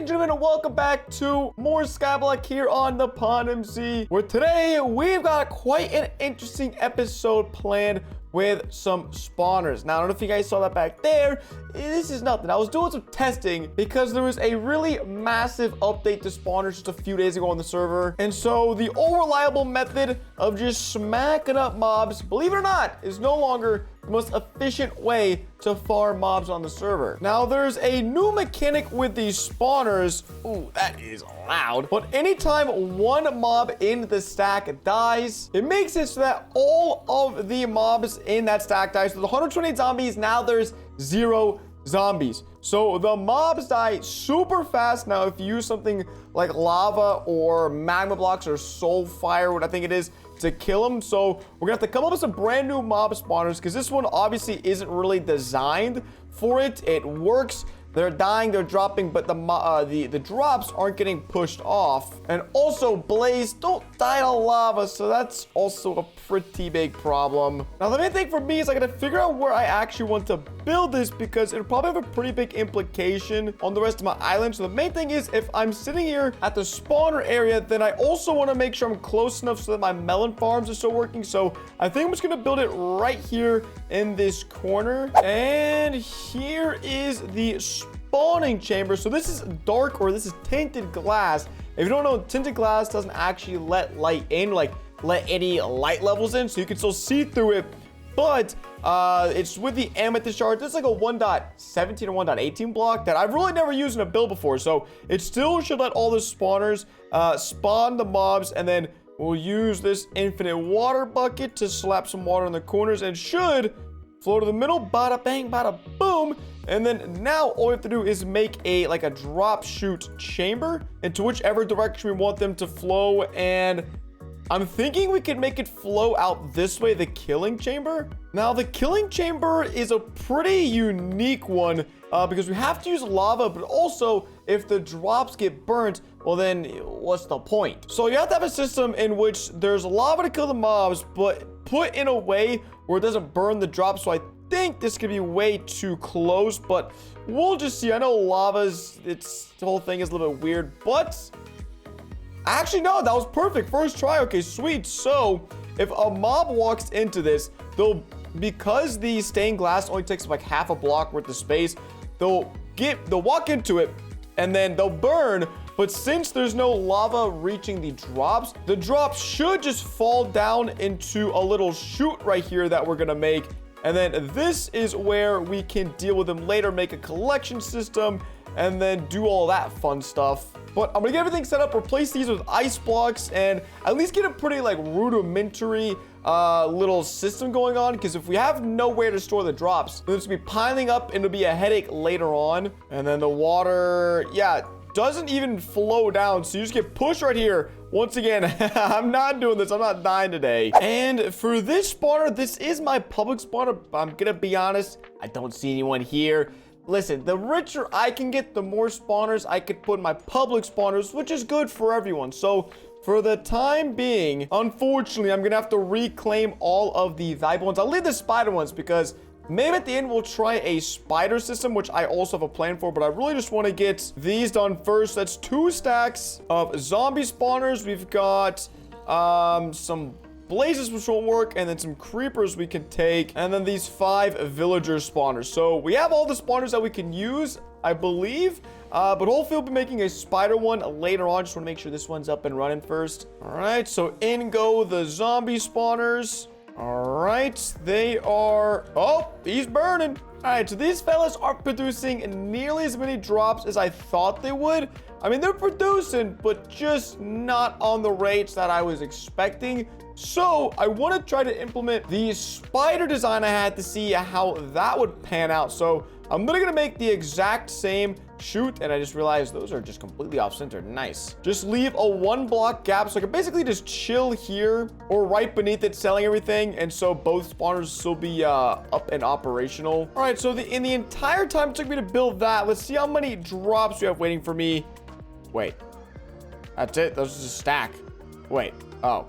and gentlemen, welcome back to more Skyblock here on ThePondMC, where today we've got quite an interesting episode planned with some spawners. Now, I don't know if you guys saw that back there. This is nothing. I was doing some testing because there was a really massive update to spawners just a few days ago on the server. And so the old reliable method of just smacking up mobs, believe it or not, is no longer the most efficient way to farm mobs on the server. Now, there's a new mechanic with these spawners. Ooh, that is loud. But anytime one mob in the stack dies, it makes it so that all of the mobs in that stack die. So the 128 zombies, now there's 0 zombies. So the mobs die super fast. Now, if you use something like lava or magma blocks or soul fire, what I think it is, to kill them. So we're gonna have to come up with some brand new mob spawners because this one obviously isn't really designed for it. It works. They're dying, they're dropping, but the drops aren't getting pushed off. And also, Blaze don't die to lava, so that's also a pretty big problem. Now, the main thing for me is I gotta figure out where I actually want to build this because it'll probably have a pretty big implication on the rest of my island. So the main thing is if I'm sitting here at the spawner area, then I also want to make sure I'm close enough so that my melon farms are still working. So I think I'm just gonna build it right here in this corner. And here is the spawning chamber. So this is dark, or this is tinted glass. If you don't know, tinted glass doesn't actually let light in, like let any light levels in, so you can still see through it. But it's with the amethyst shard. It's like a 1.17 or 1.18 block that I've really never used in a build before. So it still should let all the spawners spawn the mobs, and then we'll use this infinite water bucket to slap some water in the corners and should flow to the middle. Bada bang, bada boom. And then now all we have to do is make a drop shoot chamber into whichever direction we want them to flow. And I'm thinking we could make it flow out this way, the killing chamber. Now, the killing chamber is a pretty unique one because we have to use lava, but also if the drops get burnt, well then what's the point? So you have to have a system in which there's lava to kill the mobs, but put in a way where it doesn't burn the drops. So I think this could be way too close, but we'll just see. I know lava's, the whole thing is a little bit weird, but actually, no, that was perfect. First try. Okay, sweet. So if a mob walks into this, because the stained glass only takes like half a block worth of space, they'll walk into it and then they'll burn. But since there's no lava reaching the drops should just fall down into a little chute right here that we're gonna make. And then this is where we can deal with them later, make a collection system, and then do all that fun stuff. But I'm gonna get everything set up, replace these with ice blocks, and at least get a pretty like rudimentary little system going on, because if we have nowhere to store the drops, then it's gonna be piling up and it'll be a headache later on. And then the water, yeah, doesn't even flow down, so you just get pushed right here. Once again, I'm not doing this. I'm not dying today. And for this spawner, this is my public spawner. I'm gonna be honest, I don't see anyone here. Listen, the richer I can get, the more spawners I could put in my public spawners, which is good for everyone. So for the time being, unfortunately, I'm gonna have to reclaim all of the valuable ones. I'll leave the spider ones because maybe at the end we'll try a spider system, which I also have a plan for, but I really just want to get these done first. That's 2 stacks of zombie spawners. We've got some blazes which won't work, and then some creepers we can take, and then these 5 villager spawners. So we have all the spawners that we can use, I believe, but hopefully we'll be making a spider one later on. Just want to make sure this one's up and running first. All right, so in go the zombie spawners. All right, they are, oh, he's burning. All right, so these fellas aren't producing nearly as many drops as I thought they would. I mean, they're producing, but just not on the rates that I was expecting. So I want to try to implement the spider design I had to see how that would pan out. So I'm literally gonna make the exact same chute, and I just realized those are just completely off center. Nice. Just leave a 1 block gap so I can basically just chill here or right beneath it, selling everything, and so both spawners still be up and operational. All right, so in the entire time it took me to build that, let's see how many drops we have waiting for me. Wait, that's it? Those is a stack. Wait, oh,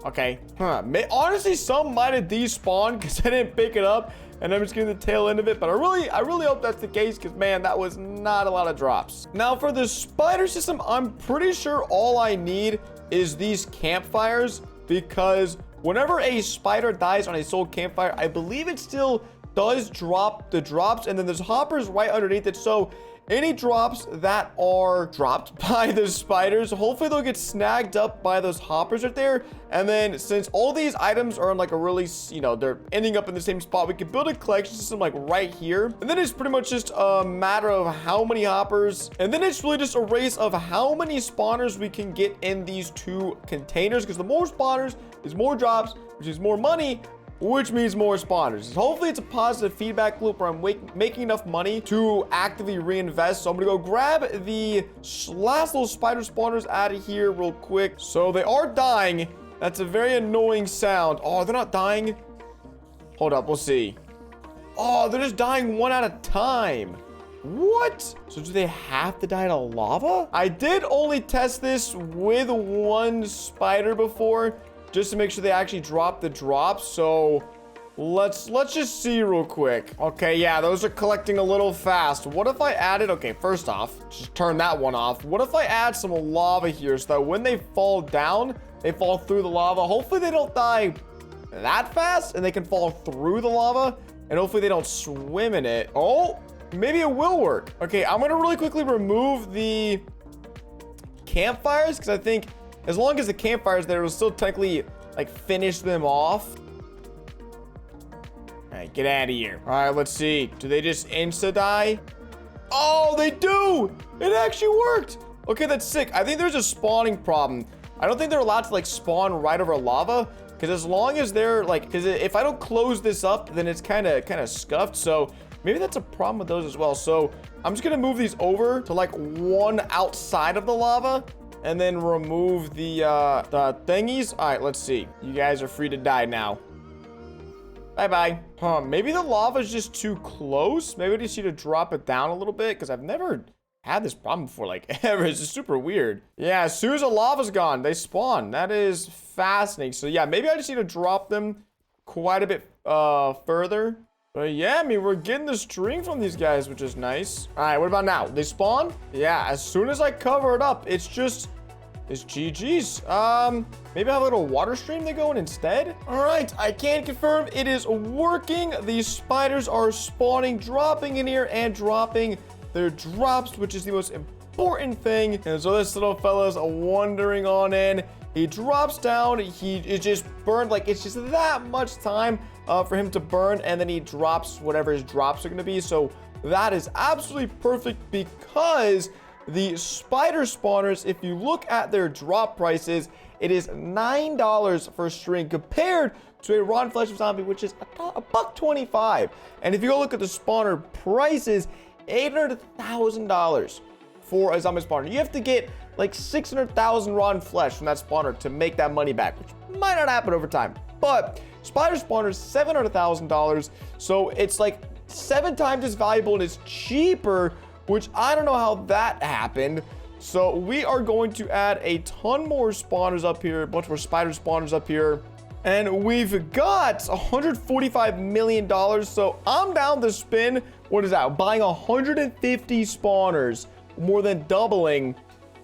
okay. Honestly, some might have despawned because I didn't pick it up. and I'm just getting the tail end of it. But I really hope that's the case, because man, that was not a lot of drops. Now for the spider system, I'm pretty sure all I need is these campfires, because whenever a spider dies on a soul campfire, I believe it still does drop the drops, and then there's hoppers right underneath it. So any drops that are dropped by the spiders, hopefully they'll get snagged up by those hoppers right there. And then since all these items are in like a really, you know, they're ending up in the same spot, we can build a collection system like right here. And then it's pretty much just a matter of how many hoppers. And then it's really just a race of how many spawners we can get in these two containers, because the more spawners is more drops, which is more money, which means more spawners. Hopefully it's a positive feedback loop where I'm making enough money to actively reinvest. So I'm gonna go grab the last little spider spawners out of here real quick. So they are dying. That's a very annoying sound. Oh, they're not dying. Hold up, we'll see. Oh, they're just dying one at a time. What? So do they have to die to lava? I did only test this with one spider before, just to make sure they actually drop the drops. So let's just see real quick. Okay, yeah, those are collecting a little fast. What if I added, okay, first off, just turn that one off. What if I add some lava here so that when they fall down, they fall through the lava? Hopefully they don't die that fast and they can fall through the lava, and hopefully they don't swim in it. Oh, maybe it will work. Okay, I'm gonna really quickly remove the campfires, because I think as long as the campfire's there, it'll still technically like finish them off. All right, get out of here. All right, let's see. Do they just insta die? Oh, they do. It actually worked. Okay, that's sick. I think there's a spawning problem. I don't think they're allowed to like spawn right over lava, because as long as they're like, because if I don't close this up, then it's kind of scuffed. So maybe that's a problem with those as well. So I'm just gonna move these over to like one outside of the lava, and then remove the thingies. All right, let's see. You guys are free to die now. Bye-bye. Huh, maybe the lava's just too close. Maybe I just need to drop it down a little bit, because I've never had this problem before, like, ever. It's just super weird. Yeah, as soon as the lava's gone, they spawn. That is fascinating. So yeah, maybe I just need to drop them quite a bit further. But yeah, I mean, we're getting the string from these guys, which is nice. All right, what about now? They spawn? Yeah, as soon as I cover it up, it's GG's. Maybe I have a little water stream they go in instead. All right, I can confirm it is working. These spiders are spawning, dropping in here, and dropping their drops, which is the most important thing. And so this little fella's wandering on in. He drops down. It just burned, like, it's just that much time for him to burn, and then he drops whatever his drops are going to be. So that is absolutely perfect, because the spider spawners, if you look at their drop prices, it is $9 for a string compared to a rotten flesh zombie, which is $1.25. And if you go look at the spawner prices, $800,000 for a zombie spawner. You have to get like 600,000 rotten flesh from that spawner to make that money back, which might not happen over time. But spider spawners, $700,000. So it's like 7 times as valuable, and it's cheaper, which I don't know how that happened. So we are going to add a ton more spawners up here, a bunch more spider spawners up here. And we've got $145 million. So I'm down to spin, what is that? Buying 150 spawners, more than doubling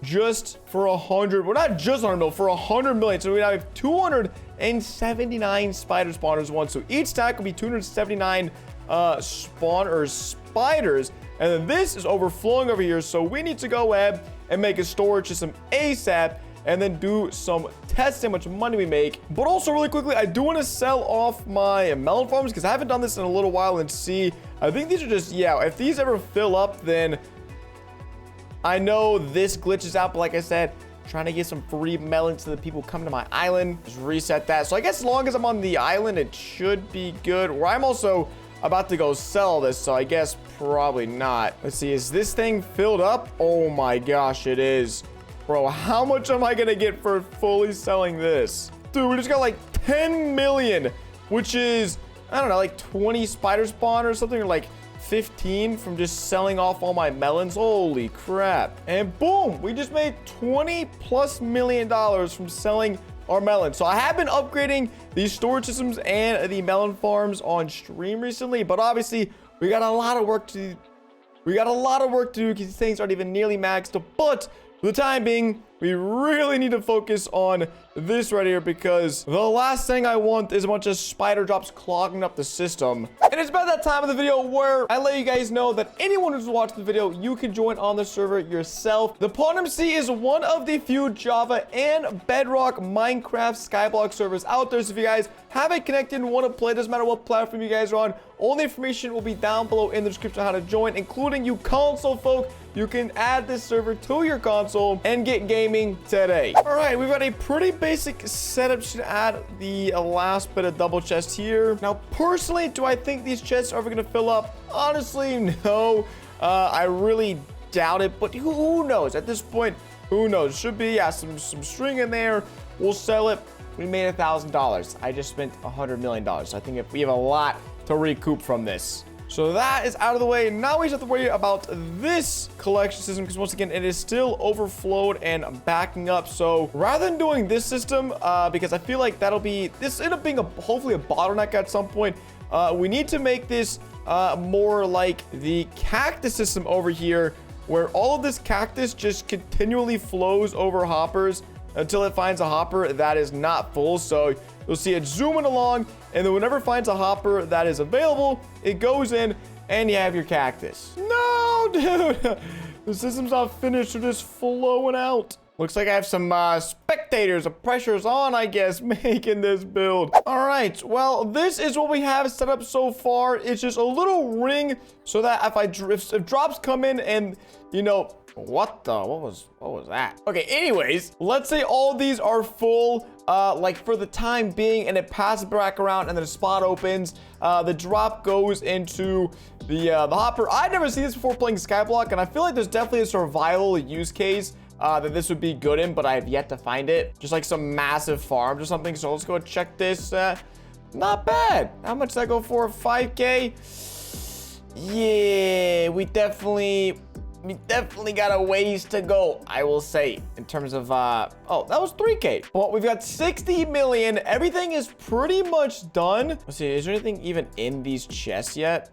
just for 100. Well, not just 100 million, for 100 million. So we now have 279 spider spawners one. So each stack will be 279 spiders. And then this is overflowing over here. So we need to go ahead and make a storage system ASAP, and then do some tests how much money we make. But also really quickly, I do want to sell off my melon farms, because I haven't done this in a little while, and see, I think these are just, yeah, if these ever fill up, then I know this glitches out. But like I said, trying to get some free melons to the people coming to my island. Just reset that. So I guess as long as I'm on the island, it should be good. Or I'm also about to go sell this, so I guess probably not. Let's see, is this thing filled up? Oh my gosh, it is. Bro, how much am I gonna get for fully selling this? Dude, we just got like 10 million, which is, I don't know, like 20 spider spawn or something, or like 15 from just selling off all my melons. Holy crap. And boom, we just made $20+ million from selling or Melon. So I have been upgrading these storage systems and the Melon farms on stream recently, but obviously we got a lot of work to do. Because these things aren't even nearly maxed. But for the time being, we really need to focus on this right here, because the last thing I want is a bunch of spider drops clogging up the system. And it's about that time of the video where I let you guys know that anyone who's watching the video, you can join on the server yourself. ThePondMC is one of the few Java and Bedrock Minecraft Skyblock servers out there. So if you guys haven't connected and want to play, doesn't matter what platform you guys are on, all the information will be down below in the description on how to join, including you console folk. You can add this server to your console and get gaming today. All right, we've got a pretty basic setup. Should add the last bit of double chest here. Now, personally, do I think these chests are ever going to fill up? Honestly, no. I really doubt it, but who knows? At this point, who knows? Should be, yeah, some string in there. We'll sell it. We made $1,000. I just spent $100 million. So I think if we have a lot to recoup from this. So that is out of the way. Now we just have to worry about this collection system, because once again, it is still overflowed and backing up. So rather than doing this system, because I feel like this end up being hopefully a bottleneck at some point, we need to make this more like the cactus system over here, where all of this cactus just continually flows over hoppers until it finds a hopper that is not full. So you'll see it zooming along, and then whenever it finds a hopper that is available, it goes in and you have your cactus. No, dude, the system's not finished. They're just flowing out. Looks like I have some spectators. The pressure's on, I guess, making this build. All right, well, this is what we have set up so far. It's just a little ring so that if drops come in and, you know, what was that? Okay, anyways, let's say all these are full, like for the time being, and it passes back around and then a spot opens. The drop goes into the hopper. I've never seen this before playing Skyblock, and I feel like there's definitely a survival use case that this would be good in, but I have yet to find it. Just like some massive farms or something. So let's go check this. Not bad. How much did that go for? 5K? Yeah, we definitely got a ways to go, I will say, in terms of, oh, that was 3K. Well, we've got 60 million. Everything is pretty much done. Let's see, is there anything even in these chests yet?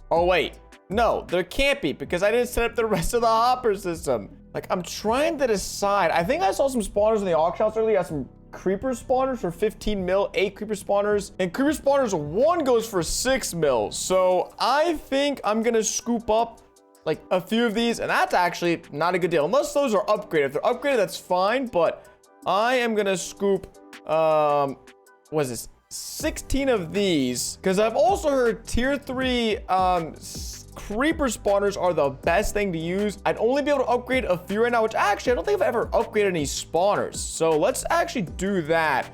Oh, wait. No, there can't be, because I didn't set up the rest of the hopper system. Like, I'm trying to decide. I think I saw some spawners in the auction house earlier. I got some creeper spawners for 15 mil, 8 creeper spawners, and creeper spawners, 1 goes for 6 mil. So I think I'm gonna scoop up like a few of these, and that's actually not a good deal unless those are upgraded. If they're upgraded, that's fine, but I am gonna scoop what is this, 16 of these, because I've also heard tier 3 creeper spawners are the best thing to use. I'd only be able to upgrade a few right now, which actually I don't think I've ever upgraded any spawners. So let's actually do that,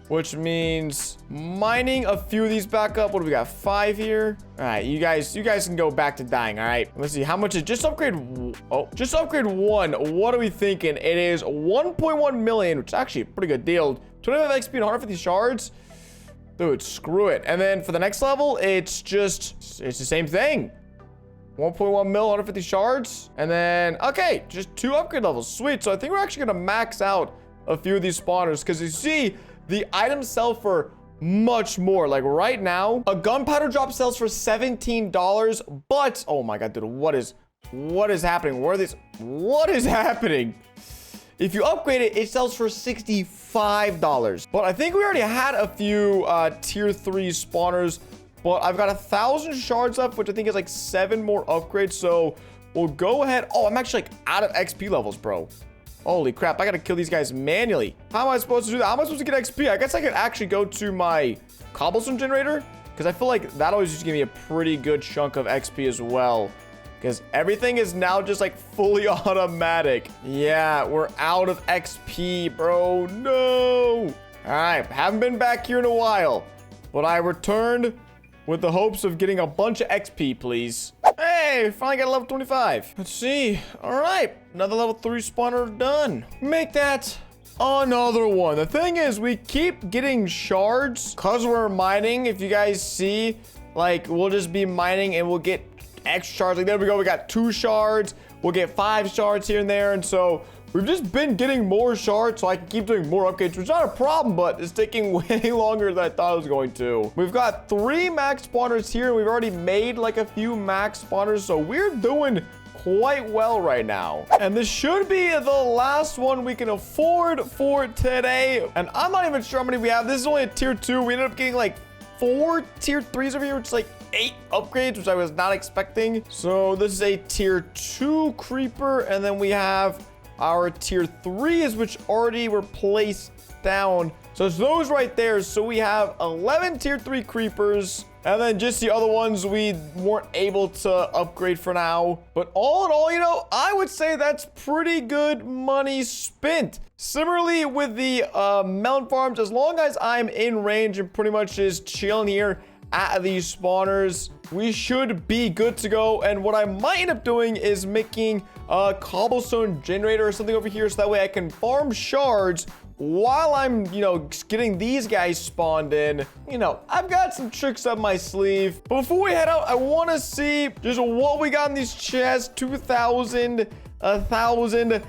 which means mining a few of these back up. What do we got? 5 here. All right, you guys can go back to dying. All right, let's see how much is just upgrade. Oh, just upgrade 1. What are we thinking? It is 1.1 million, which is actually a pretty good deal. 25 XP and 150 shards. Dude, screw it. And then for the next level, it's the same thing. 1.1 mil, 150 shards. And then, okay, just 2 upgrade levels. Sweet. So I think we're actually gonna max out a few of these spawners, because you see, the items sell for much more. Like right now, a gunpowder drop sells for $17, but oh my god, dude, what is happening? What is happening? If you upgrade it, it sells for $65. But I think we already had a few tier 3 spawners, but I've got 1,000 shards left, which I think is like 7 more upgrades. So we'll go ahead. Oh, I'm actually like out of XP levels, bro. Holy crap, I gotta kill these guys manually. How am I supposed to do that? How am I supposed to get XP? I guess I could actually go to my cobblestone generator, because I feel like that always used to give me a pretty good chunk of XP as well, because everything is now just like fully automatic. Yeah, we're out of XP, bro. No. All right, haven't been back here in a while, but I returned with the hopes of getting a bunch of XP, please. Hey, finally got a level 25. Let's see. All right, another level 3 spawner done. Make that another one. The thing is, we keep getting shards because we're mining. If you guys see, like, we'll just be mining and we'll get extra shards. Like, there we go. We got 2 shards. we'll get 5 shards here and there. And so we've just been getting more shards so I can keep doing more upgrades, which is not a problem, but it's taking way longer than I thought it was going to. We've got 3 max spawners here, and we've already made like a few max spawners, so we're doing quite well right now. And this should be the last one we can afford for today. And I'm not even sure how many we have. This is only a tier 2. We ended up getting like 4 tier 3s over here, which is like 8 upgrades, which I was not expecting. So this is a tier 2 creeper, and then we have our tier 3s, which already were placed down. So it's those right there. So we have 11 tier 3 creepers, and then just the other ones we weren't able to upgrade for now. But all in all, you know, I would say that's pretty good money spent. Similarly with the melon farms, as long as I'm in range and pretty much just chilling here at these spawners, we should be good to go. And what I might end up doing is making a cobblestone generator or something over here, so that way I can farm shards while I'm, you know, getting these guys spawned in. You know, I've got some tricks up my sleeve. But before we head out, I want to see just what we got in these chests. 2,000, 1,000.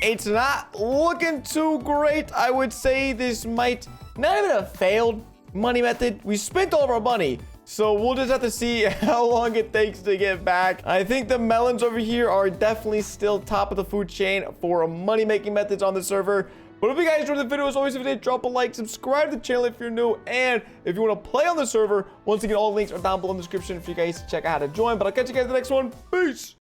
It's not looking too great. I would say this might not even a failed money method. We spent all of our money, so we'll just have to see how long it takes to get back. I think the melons over here are definitely still top of the food chain for money-making methods on the server. But if you guys enjoyed the video, as always, if you did, drop a like, subscribe to the channel if you're new, and if you want to play on the server, once again, all links are down below in the description for you guys to check out how to join. But I'll catch you guys in the next one. Peace!